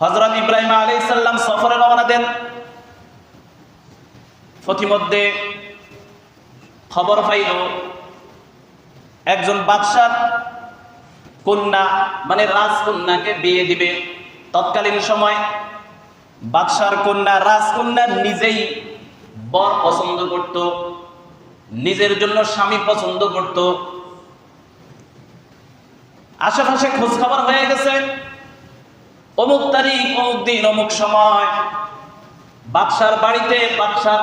হযরত ইব্রাহিম আলাইহিস সালাম সফরে রওনা দেন। পথিমধ্যে খবর পাইল একজন বাদশার কন্যা মানে রাজকন্যাকে বিয়ে দিবে। তৎকালীন সময় বাদশার কন্যা রাজকন্যা নিজেই বর পছন্দ করত, নিজের জন্য স্বামী পছন্দ করত। আশেপাশে খোঁজ খবর হয়ে গেছে, অমুক তারিখ অমুক দিন অমুক সময় বাদশার বাড়িতে বাদশার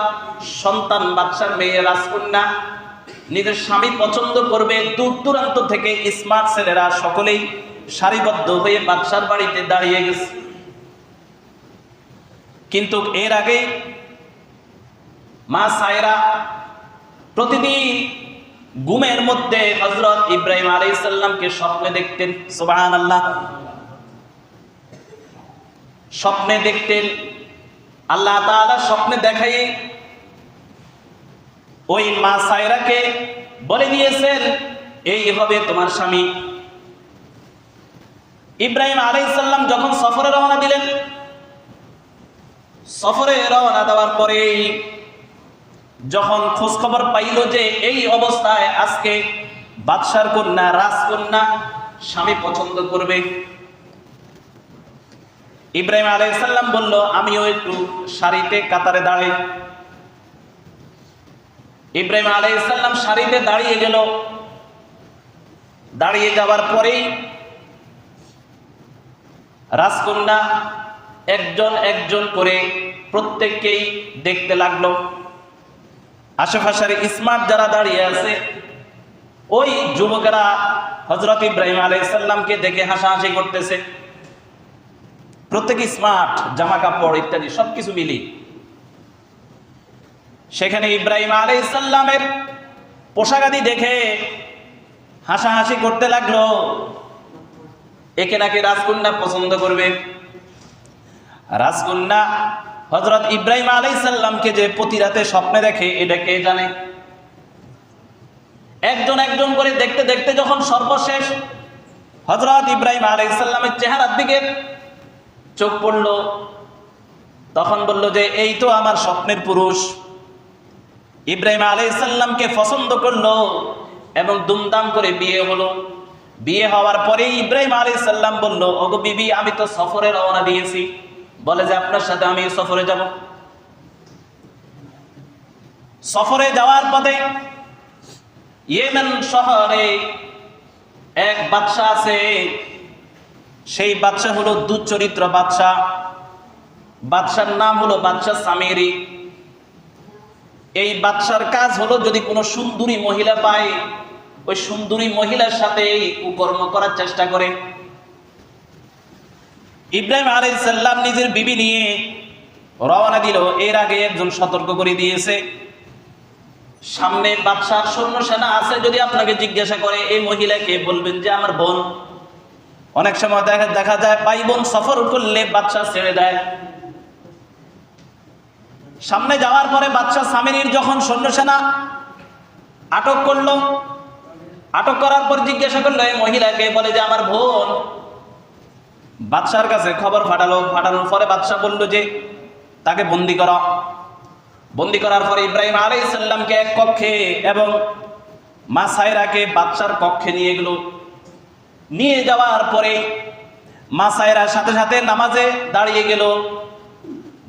সন্তান বাদশার মেয়ে রাজকন্যা নিজের স্বামী পছন্দ করবে। দূর দূরান্ত থেকে স্মার্ট ছেলেরা সকলেই সারিবদ্ধ হয়ে বাদশার বাড়িতে দাঁড়িয়ে গেছে। কিন্তু এর আগে মা সায়রা প্রতিদিন ঘুমের মধ্যে হযরত ইব্রাহিম আলাইহিস সালামকে স্বপ্নে দেখতেন। সুবহানাল্লাহ, স্বপ্নে দেখতেন। আল্লাহ তাআলা স্বপ্নে দেখাই ওই মা সায়রাকে বলে দিয়েছেন এই হবে তোমার স্বামী। ইব্রাহিম আলাইহিস সালাম যখন সফরে রওনা দিলেন, সফরে রওনা দেওয়ার পরে যখন খোঁজ খবর পাইল যে এই অবস্থায় আজকে বাদশার কন্যা রাজকন্যা স্বামী পছন্দ করবে, ইব্রাহিম আলাইহিস সালাম বলল আমিও একটু সারিতে কাতারে দাঁড়াই। ইব্রাহিম আলাইহিস সালাম সারিতে দাঁড়িয়ে গেল। দাঁড়িয়ে যাওয়ার পরেই রাজকন্যা একজন একজন করে প্রত্যেককেই দেখতে লাগলো। আশেপাশের স্মার্ট যারা দাঁড়িয়ে আছে ওই যুবকেরা হযরত ইব্রাহিম আলাইহিস সালামকে দেখে হাসাহাসি করতেছে। প্রত্যেকে স্মার্ট, জামা কাপড় ইত্যাদি সবকিছু মিলি। সেখানে ইব্রাহিম আলাইহিস সালামের পোশাকাদি দেখে হাসাহাসি করতে লাগলো, একে নাকি রাজকন্যা পছন্দ করবে। রাজকন্যা হযরত ইব্রাহিম আলাইহিস সালামকে যে প্রতি রাতে স্বপ্নে দেখে এটা কে জানে। একজন একজন করে দেখতে দেখতে যখন সর্বশেষ হযরত ইব্রাহিম আলাইহিস সালামের চেহারার দিকে চোখ পড়ল, তখন বলল যে এই তো আমার স্বপ্নের পুরুষ। ইব্রাহিম আলাইহিস সালামকে পছন্দ করলো এবং দুমদাম করে বিয়ে হলো। বিয়ে হওয়ার পরে ইব্রাহিম আলাইহিস সালাম বলল ওগো বিবি, আমি তো সফরে রওনা দিয়েছি। বলে যে আপনার সাথে আমি সফরে যাব। সফরে যাওয়ার পথে ইয়েমেন শহরে এক বাদশা আছে। সেই বাদশা হলো দুচরিত্র বাদশা। বাদশার নাম হলো বাদশা সামিরি। এই বাদশার কাজ হলো যদি কোনো সুন্দরী মহিলা পায় ওই সুন্দরী মহিলার সাথে কুকর্ম করার চেষ্টা করে। ইব্রাহিম আলাইহিস সালাম নিজের বিবি নিয়ে রওনা দিল। এর আগে একজন সতর্ক করে দিয়েছে সামনে বাদশার সৈন্য সেনা আছে, যদি আপনাকে জিজ্ঞাসা করে এই মহিলাকে বলবেন যে আমার বোন। অনেক সময় দেখা যায় ভাই বোন সফর করলে বাদশা ছেড়ে দেয়। সামনে যাওয়ার পরে বাদশা সামিরির যখন সৈন্য সেনা আটক করলো, আটক করার পর জিজ্ঞাসা করলো এই মহিলাকে, বলে যে আমার বোন। বাদশার কাছে খবর পাঠানোর পরে বাদশা বলল যে তাকে বন্দী করা। বন্দী করার পরে ইব্রাহিম আলাইহিস সালামকে এক কক্ষে এবং মা সায়রাকে বাদশার কক্ষে নিয়ে গেল। নিয়ে যাওয়ার পরে মা সায়রার সাথে সাথে নামাজে দাঁড়িয়ে গেল।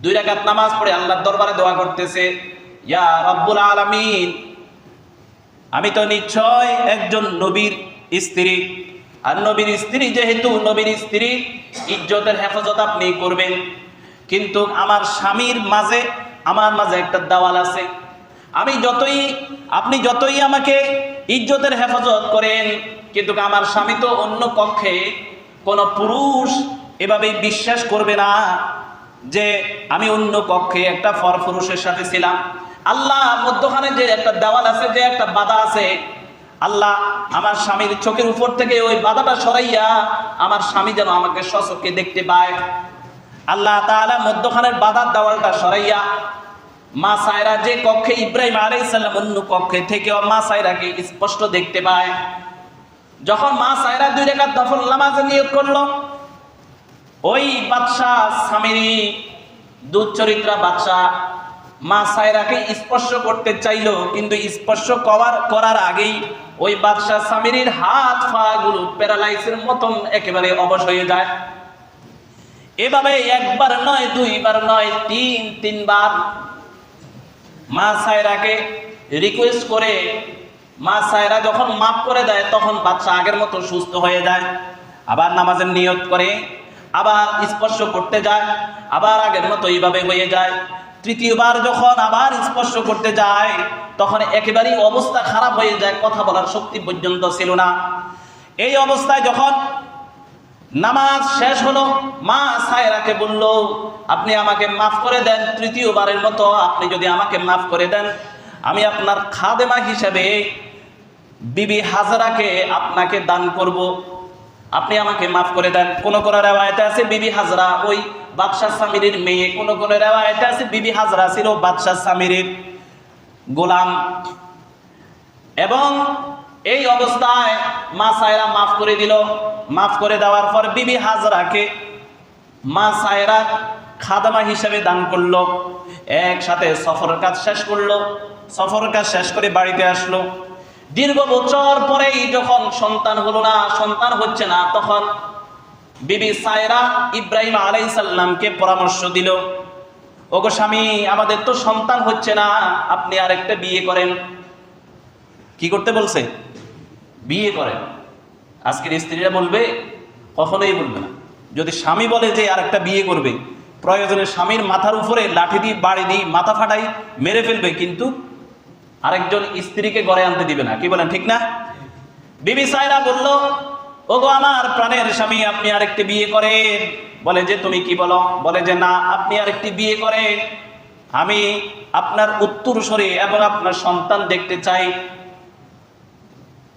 2 রাকাত নামাজ পড়ে আল্লাহর দরবারে দোয়া করতেছে, ইয়া রাব্বুল আলামিন, আমি তো নিশ্চয় একজন নবীর স্ত্রী, আর নবীর স্ত্রী যেহেতু নবীর স্ত্রী ইজ্জতের হেফাজত আপনি করবেন, কিন্তু আমার স্বামীর মাঝে আমার মাঝে একটা দেওয়াল আছে। আপনি যতই আমাকে ইজ্জতের হেফাজত করেন, কিন্তু আমার স্বামী তো অন্য কক্ষে কোনো পুরুষ এভাবেই বিশ্বাস করবে না যে আমি অন্য কক্ষে একটা পরপুরুষের সাথে ছিলাম। আল্লাহ মধ্যখানে যে একটা দেওয়াল আছে, যে একটা বাধা আছে, আল্লাহ আমার স্বামীর চোখের উপর থেকে ওই বাধাটা সরাইয়া আমার স্বামী যেন আমাকে সচক্ষে দেখতে পায়। আল্লাহ তাআলা মধ্যখানের বাধার দেওয়ালটা সরাইয়া মা সায়রা যে কক্ষে ইব্রাহিম আলাইহিস সালাম অন্য কক্ষে থেকে মা সায়রাকে স্পষ্ট দেখতে পায়। যখন মা সায়রা 2 রাকাত নফল নামাজে নিয়ত করলো, ওই বাদশাহ সামিরি দুশ্চরিত্রা বাদশাহ মা সায়রাকে স্পর্শ করতে চাইলো, কিন্তু স্পর্শ করার আগেই ওই বাদশাহ সামিরির হাত পা গুলো প্যারালাইসের মতন একেবারে অবশ হয়ে যায়। এভাবে একবার নয়, দুইবার নয়, তিনবার মা সায়রাকে রিকোয়েস্ট করে মা সায়রা যখন মাফ করে দেয়, তখন বাদশা আগের মতো সুস্থ হয়ে যায়। আবার নামাজের নিয়ত করে, আবার স্পর্শ করতে যায়, আবার আগের মতো এইভাবে হয়ে যায়। তৃতীয়বার যখন আবার স্পর্শ করতে যায়, তখন একেবারেই অবস্থা খারাপ হয়ে যায়, কথা বলার শক্তি পর্যন্ত ছিল না। এই অবস্থায় যখন নামাজ শেষ হলো, মা সায়রাকে বলল, আপনি আমাকে মাফ করে দেন, তৃতীয়বারের মতো আপনি যদি আমাকে মাফ করে দেন, আমি আপনার খাদেমা হিসেবে বিবি হাজরাকে আপনাকে দান করব, আপনি আমাকে মাফ করে দেন। কোন কোন রিওয়ায়েতে আছে বিবি হাজরা ওই বাদশাহ সামিরির মেয়ে, কোন কোন রিওয়ায়েতে আছে বিবি হাজরা ছিল বাদশাহ সামিরির গোলাম। এবং এই অবস্থায় মা সায়রা মাফ করে দিল। মাফ করে দেওয়ার পর বিবি হাজরাকে মা সায়রা খাদেমা হিসেবে দান করলো। একসাথে সফর কাজ শেষ করলো। সফর কাজ শেষ করে বাড়িতে আসলো। দীর্ঘ বছর পরেই যখন সন্তান হলো না, সন্তান হচ্ছে না, তখন বিবি সায়রা ইব্রাহিম আলাইহিস সালামকে পরামর্শ দিল, ওগো স্বামী, আমাদের তো সন্তান হচ্ছে না, আপনি আরেকটা বিয়ে করেন। কি করতে বলছে? বিয়ে করেন। আজকের স্ত্রীরা বলবে? কখনোই বলবে না। যদি স্বামী বলে যে আরেকটা বিয়ে করবে, প্রয়োজনে স্বামীর মাথার উপরে লাঠি দিয়ে বাড়ি দিয়ে মাথা ফাটাই মেরে ফেলবে, কিন্তু আরেকজন স্ত্রীকে ঘরে আনতে দিবে না। কি বলেন, ঠিক না? বিবি সায়রা বলল, ওগো আমার প্রাণের স্বামী, আপনি আরেকটি বিয়ে করেন। বলে যে তুমি কি বলো? বলে যে না, আপনি আরেকটি বিয়ে করেন, আমি আপনার উত্তরসূরি এবং আপনার সন্তান দেখতে চাই।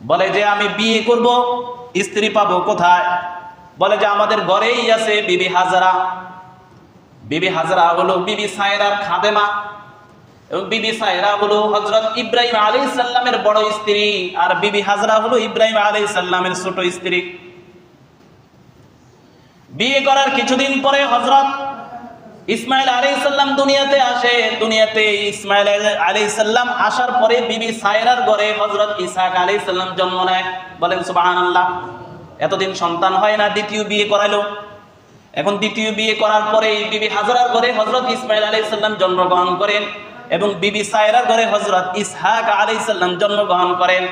বলে যে আমি বিয়ে করব, স্ত্রী পাবো কোথায়? বলে যে আমাদের ঘরেই আছে বিবি হাজরা। বিবি হাজরা হলো বিবি সায়রার খাদেমা, এবং বিবি সায়রা হলো হযরত ইব্রাহিম আলাইহিস সালামের বড় স্ত্রী, আর বিবি হাজরা হলো ইব্রাহিম আলাইহিস সালামের ছোট স্ত্রী। বিয়ে করার কিছুদিন পরে হযরত ইসমাইল আলাইহিস সালাম দুনিয়াতে আসে। দুনিয়াতে ইসমাইল আলাইহিস সালাম আসার পরে বিবি সায়রার ঘরে হযরত ইসহাক আলাইহিস সালাম জন্ম নেয়। বলেন সুবহানাল্লাহ। এতদিন সন্তান হয় না, দ্বিতীয় বিয়ে করাইলো। এখন দ্বিতীয় বিয়ে করার পরে বিবি হাজরার ঘরে হযরত ইসমাইল আলাইহিস সালাম জন্মগ্রহণ করেন, এবং বিবি সায়রার ঘরে হযরত ইসহাক আলাইহিস সালাম জন্মগ্রহণ করেন।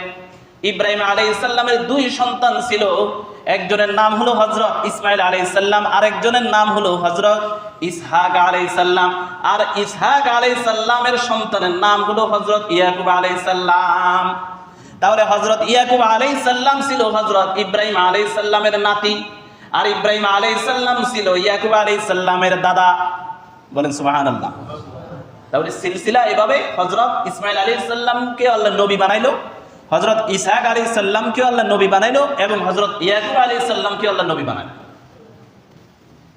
ইব্রাহিম আলাইহিস সালামের দুই সন্তান ছিল, একজনের নাম হলো হযরত ইসমাইল আলাইহিস সালাম, আরেকজনের নাম হলো হযরত ইসহাক আলাইহিস সালাম। আর ইসহাক আলাইহিস সালামের সন্তানের নাম হলো হযরত ইয়াকুব আলাইহিস সালাম। তাহলে হযরত ইয়াকুব আলাইহিস সালাম ছিল হযরত ইব্রাহিম আলাইহিস সালামের নাতি, আর ইব্রাহিম আলাইহিস সালাম ছিল ইয়াকুব আলাইহিস সালামের দাদা। বলেন সুবহানাল্লাহ। তাহলে সিলসিলা এভাবে হযরত ইসমাইল আলাইহিস সালামকে আল্লাহ নবী বানাইলো, হযরত ইসহাক আলাইহিস সালামকে আল্লাহ নবী বানাইলো, এবং হযরত ইয়াকুব আলাইহিস সালামকে আল্লাহ নবী বানাইলো।